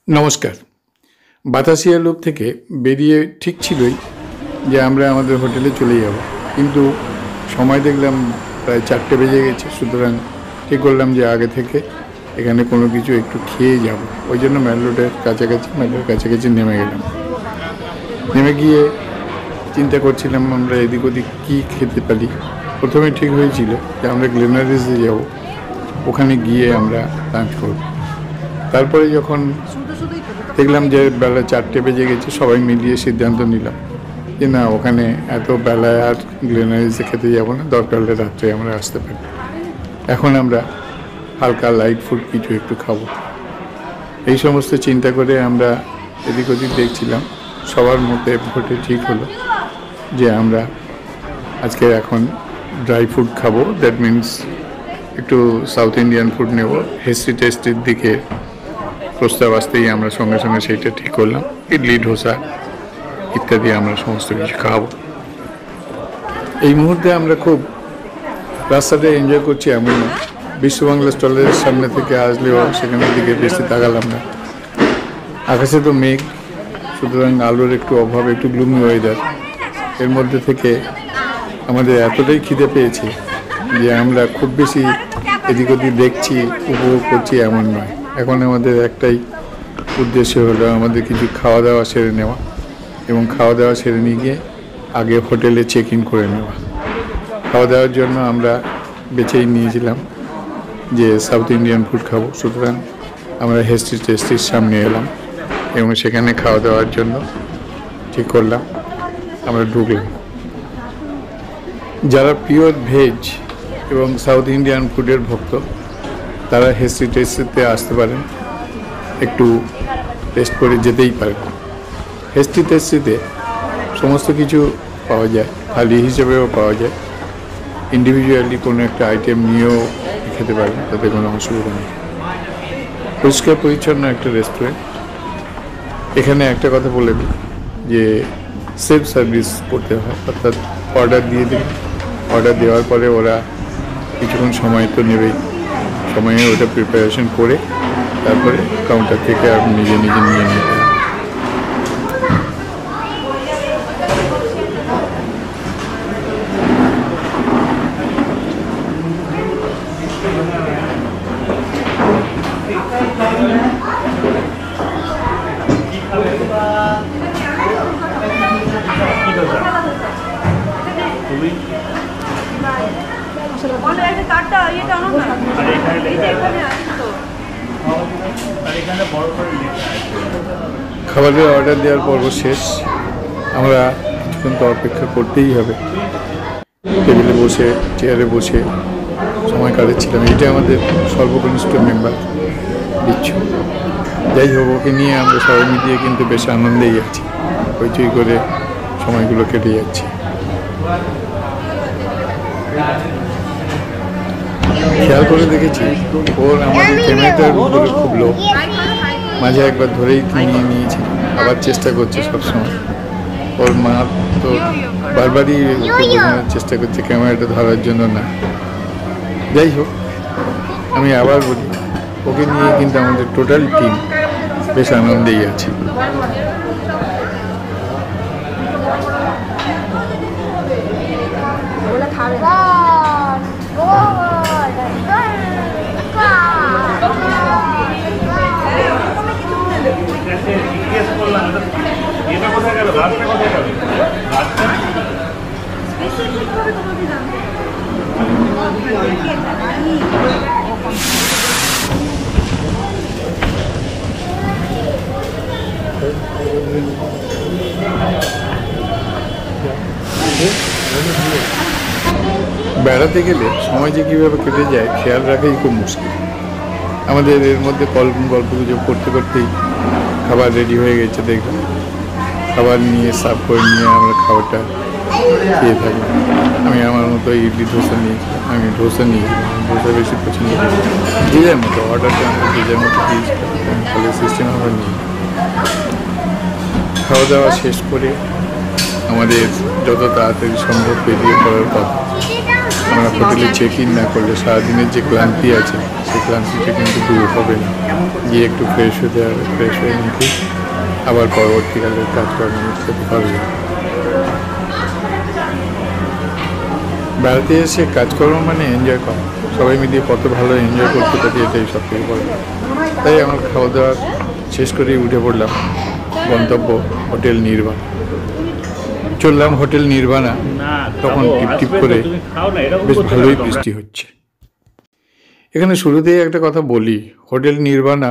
নমস্কার। বাতাসিয়া লুপ থেকে বেরিয়ে ঠিক ছিলই যে আমরা আমাদের হোটেলে চলে যাব, কিন্তু সময় দেখলাম প্রায় 4টে বেজে গেছে। সুতরাং ঠিক করলাম যে আগে থেকে এখানে কোনো কিছু একটু খেয়ে যাব। ওই জন্য ম্যালোডের কাছাকাছি নেমে গেলাম। নেমে গিয়ে চিন্তা করছিলাম আমরা এদিক ওদিক কী খেতে পারি। প্রথমে ঠিক হয়েছিল যে আমরা গ্লেনারিসে যাব, ওখানে গিয়ে আমরা লাঞ্চ করব। তারপরে যখন দেখলাম যে বেলা 4টে বেজে গেছে, সবাই মিলিয়ে সিদ্ধান্ত নিলাম যে না, ওখানে এত বেলায় আর গ্লেনারিসে খেতে যাব না, দরকার হলে রাত্রে আমরা আসতে পারি। এখন আমরা হালকা লাইট ফুড কিছু একটু খাবো, এই সমস্ত চিন্তা করে আমরা এদিক ওদিক দেখছিলাম। সবার মধ্যে ভোটে ঠিক হলো যে আমরা আজকে এখন ড্রাই ফুড খাবো। দ্যাট মিনস একটু সাউথ ইন্ডিয়ান ফুড নেব। হেস্টি টেস্টির দিকে প্রস্তাব আসতেই আমরা সঙ্গে সঙ্গে সেইটা ঠিক করলাম। ইডলি, ধোসা ইত্যাদি আমরা সমস্ত কিছু খাবো। এই মুহূর্তে আমরা খুব রাস্তাটা এনজয় করছি এমন না। বিশ্ববাংলা স্টলের সামনে থেকে আসলেও সেখানের দিকে বেশি তাকালাম না। আকাশে তো মেঘ, সুতরাং আলোর একটু অভাব, একটু গ্লুমি ওয়েদার। এর মধ্যে থেকে আমাদের এতটাই খিদে পেয়েছে যে আমরা খুব বেশি এদিক ওদিক দেখছি, উপভোগ করছি এমন নয়। এখন আমাদের একটাই উদ্দেশ্য হলো আমাদের কিছু খাওয়া দাওয়া সেরে নেওয়া, এবং খাওয়া দাওয়া সেরে নিয়ে গিয়ে আগে হোটেলে চেক ইন করে নেওয়া। খাওয়া দাওয়ার জন্য আমরা বেছেই নিয়েছিলাম যে সাউথ ইন্ডিয়ান ফুড খাবো। সুতরাং আমরা হেস্টি টেস্টির সামনে এলাম এবং সেখানে খাওয়া দাওয়ার জন্য ঠিক করলাম। আমরা ঢুকলাম। যারা পিওর ভেজ এবং সাউথ ইন্ডিয়ান ফুডের ভক্ত তারা হেস্টি টেস্টিতে আসতে পারেন, একটু টেস্ট করে যেতেই পারেন। হেস্টি টেস্টিতে সমস্ত কিছু পাওয়া যায়, থালি হিসেবেও পাওয়া যায়। ইন্ডিভিজুয়ালি কোনো একটা আইটেম নিয়েও খেতে পারেন, তাতে কোনো অসুবিধা নেই। পরিষ্কার পরিচ্ছন্ন একটা রেস্টুরেন্ট। এখানে একটা কথা বলে দিই যে সেলফ সার্ভিস করতে হয়, অর্থাৎ অর্ডার দিয়ে দিন। অর্ডার দেওয়ার পরে ওরা কিছুক্ষণ সময় তো নেবেই, সময়ে ওটা প্রিপারেশন করে তারপরে কাউন্টার থেকে আপনি নিজে নিজে নিয়ে নিতে হবে। খাবারের অর্ডার দেওয়ার পর্ব শেষ। আমরা কিছুক্ষণ তো অপেক্ষা করতেই হবে। টেবিলে বসে, চেয়ারে বসে সময় কাটাচ্ছিলাম। এটা আমাদের সর্বকনিষ্ঠ মেম্বার বিচ্ছু। যাই হোক, ওকে নিয়ে আমরা সবাই মিলিয়ে কিন্তু বেশ আনন্দেই আছি। হইচই করে সময়গুলো কেটে যাচ্ছে। খেয়াল করে দেখেছি ওর আমাদের ক্যামেরাটার উপরে খুব লোভ। মাঝে একবার ধরেই নিয়ে নিয়েছি, আবার চেষ্টা করছে সবসময়। ওর মা তো বারবারই বোঝানোর চেষ্টা করছে ক্যামেরাটা ধরার জন্য না। যাই হোক, আমি আবার বলি, ওকে নিয়ে কিন্তু আমাদের টোটাল টিম বেশ আনন্দেই আছে। বেড়াতে গেলে সময় যে কীভাবে কেটে যায় খেয়াল রাখাই খুব মুশকিল। আমাদের এর মধ্যে গল্পগুজব করতে করতেই খাবার রেডি হয়ে গেছে। দেখলাম খাবার নিয়ে সার্ভ করে নিয়ে আমরা খাবারটা খেয়ে থাকলাম। আমি আমার মতো ইডলি ধোসা নিয়েছিলাম। আমি ধোসা নিয়েছিলাম, ধোসা বেশি পছন্দ করি। নিজের মতো অর্ডারটা আমরা নিজের মতো দিয়েছিলাম, তাহলে সিস্টেম আমরা নিই। খাওয়া দাওয়া শেষ করে আমাদের যত তাড়াতাড়ি সম্ভব বেরিয়ে পড়ার কথা। আমরা হোটেলে চেক ইন না করলে সারাদিনের যে ক্লান্তি আছে সেই ক্লান্তিটা কিন্তু দূর হবে না। গিয়ে একটু ফ্রেশ হতে হবে, ফ্রেশ হয়ে নিতে আবার পরবর্তীকালে কাজকর্ম করতে পারবে। বেড়াতে এসে কাজকর্ম মানে এনজয় করা, সবাই মিলিয়ে কত ভালো এনজয় করতে পারি এটাই সব থেকে বড়। তাই আমার খাওয়া দাওয়া শেষ করেই উঠে পড়লাম গন্তব্য হোটেল নির্বাণ। চললাম হোটেল নির্বাণা। তখন টিপ টিপ করে বেশ ভালোই বৃষ্টি হচ্ছে। এখানে শুরুতেই একটা কথা বলি, হোটেল নির্বাণা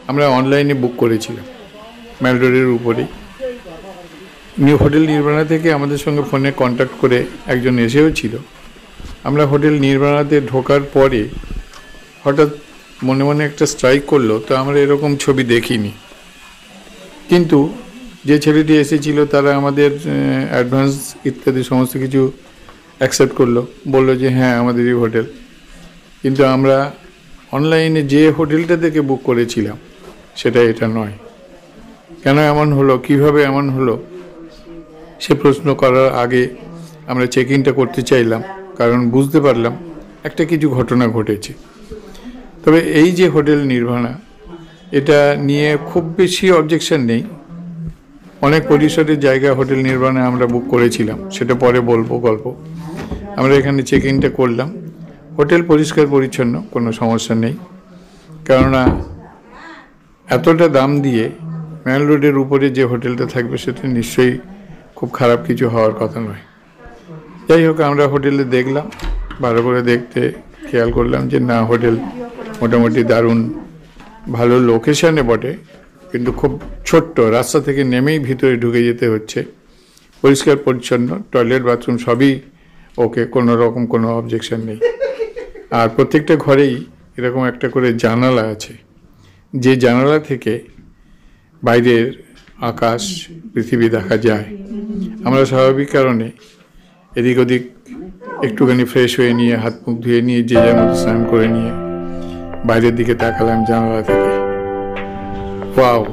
আমরা অনলাইনে বুক করেছিলাম ম্যাল রোডের উপরেই। হোটেল নির্বাণা থেকে আমাদের সঙ্গে ফোনে কন্ট্যাক্ট করে একজন এসেও ছিল। আমরা হোটেল নির্বাণাতে ঢোকার পরে হঠাৎ মনে মনে একটা স্ট্রাইক করলো, তো আমরা এরকম ছবি দেখিনি। কিন্তু যে ছেলেটি এসেছিল তারা আমাদের অ্যাডভান্স ইত্যাদি সমস্ত কিছু অ্যাকসেপ্ট করলো, বললো যে হ্যাঁ আমাদেরই হোটেল। কিন্তু আমরা অনলাইনে যে হোটেলটা থেকে বুক করেছিলাম সেটা এটা নয়। কেন এমন হলো, কিভাবে এমন হলো, সে প্রশ্ন করার আগে আমরা চেক ইনটা করতে চাইলাম, কারণ বুঝতে পারলাম একটা কিছু ঘটনা ঘটেছে। তবে এই যে হোটেল নির্বাণা, এটা নিয়ে খুব বেশি অবজেকশন নেই। অনেক পরিসরের জায়গা হোটেল নির্বাণে আমরা বুক করেছিলাম, সেটা পরে বলবো গল্প। আমরা এখানে চেক ইনটা করলাম। হোটেল পরিষ্কার পরিচ্ছন্ন, কোনো সমস্যা নেই। কেননা এতটা দাম দিয়ে ম্যাল রোডের উপরে যে হোটেলটা থাকবে সেটা নিশ্চয়ই খুব খারাপ কিছু হওয়ার কথা নয়। যাই হোক, আমরা হোটেলে দেখলাম, ভালো করে দেখতে খেয়াল করলাম যে না, হোটেল মোটামুটি দারুণ ভালো লোকেশানে বটে, কিন্তু খুব ছোট্ট, রাস্তা থেকে নেমেই ভিতরে ঢুকে যেতে হচ্ছে। পরিষ্কার পরিচ্ছন্ন, টয়লেট বাথরুম সবই ওকে, কোনো রকম কোনো অবজেকশন নেই। আর প্রত্যেকটা ঘরেই এরকম একটা করে জানালা আছে, যে জানালা থেকে বাইরের আকাশ পৃথিবী দেখা যায়। আমরা স্বাভাবিক কারণে এদিক ওদিক একটুখানি ফ্রেশ হয়ে নিয়ে, হাত মুখ ধুয়ে নিয়ে, যে যার মতো স্নান করে নিয়ে বাইরের দিকে তাকালাম জানালা থেকে। ওয়াও,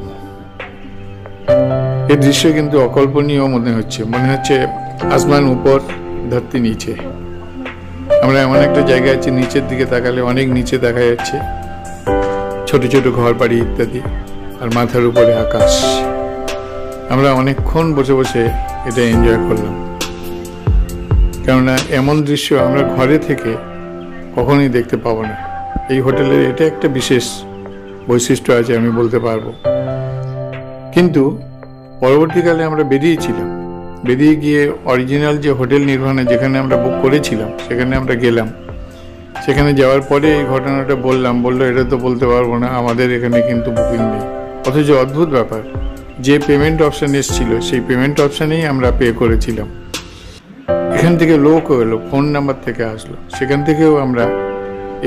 এই দৃশ্য কিন্তু অকল্পনীয় মনে হচ্ছে। মনে হচ্ছে আসমান উপর, ধরতি নিচে। আমরা এমন একটা জায়গায় আছি, নিচের দিকে তাকালে অনেক নিচে দেখা যাচ্ছে ছোট ছোট ঘর বাড়ি ইত্যাদি, আর মাথার উপরে আকাশ। আমরা অনেকক্ষণ বসে বসে এটা এনজয় করলাম, কেননা এমন দৃশ্য আমরা ঘরে থেকে কখনোই দেখতে পাবো না। এই হোটেলের এটা একটা বিশেষ বৈশিষ্ট্য আছে, আমি বলতে পারবো। কিন্তু পরবর্তীকালে আমরা বেরিয়ে গিয়ে অরিজিনাল যে হোটেল নির্বাণে যেখানে আমরা বুক করেছিলাম সেখানে আমরা গেলাম। সেখানে যাওয়ার পরে এই ঘটনাটা বললো এটা তো বলতে পারবো না, আমাদের এখানে কিন্তু বুকিং নেই। অথচ অদ্ভুত ব্যাপার, যে পেমেন্ট অপশান এসেছিল সেই পেমেন্ট অপশানেই আমরা পে করেছিলাম। এখান থেকে লোকও এলো, ফোন নাম্বার থেকে আসলো, সেখান থেকেও আমরা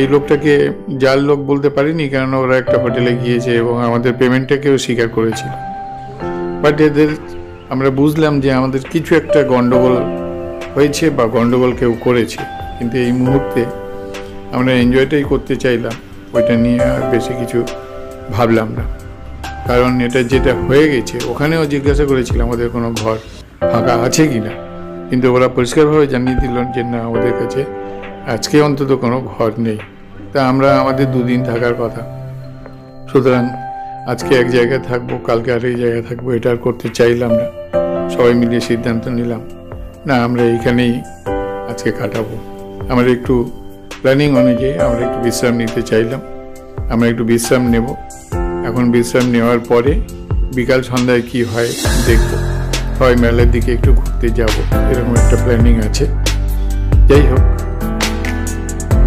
এই লোকটাকে জাল লোক বলতে পারিনি, কারণ ওরা একটা হোটেলে গিয়েছে এবং আমাদের পেমেন্টটাকেও স্বীকার করেছিল। বাট এদের আমরা বুঝলাম যে আমাদের কিছু একটা গন্ডগোল হয়েছে বা গন্ডগোল কেউ করেছে। কিন্তু এই মুহূর্তে আমরা এনজয়টাই করতে চাইলাম, ওইটা নিয়ে আর বেশি কিছু ভাবলাম না। কারণ এটা যেটা হয়ে গেছে, ওখানেও জিজ্ঞাসা করেছিলাম ওদের কোনো ঘর ফাঁকা আছে কি না, কিন্তু ওরা পরিষ্কারভাবে জানিয়ে দিল যে না, ওদের কাছে আজকে অন্তত কোনো ঘর নেই। তা আমরা আমাদের 2 দিন থাকার কথা, সুতরাং আজকে এক জায়গায় থাকবো, কালকে আরেক জায়গায় থাকবো, এটা আর করতে চাইলাম না। সবাই মিলিয়ে সিদ্ধান্ত নিলাম না, আমরা এইখানেই আজকে কাটাবো। আমরা একটু প্ল্যানিং অনুযায়ী আমরা একটু বিশ্রাম নিতে চাইলাম। আমরা একটু বিশ্রাম নেব। এখন বিশ্রাম নেওয়ার পরে বিকাল সন্ধ্যায় কি হয় দেখবো, হয় মেলার দিকে একটু ঘুরতে যাব, এরকম একটা প্ল্যানিং আছে। যাই হোক,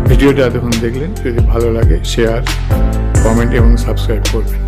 ভিডিওটা এতক্ষণ দেখলেন, যদি ভালো লাগে শেয়ার, কমেন্ট এবং সাবস্ক্রাইব করবেন।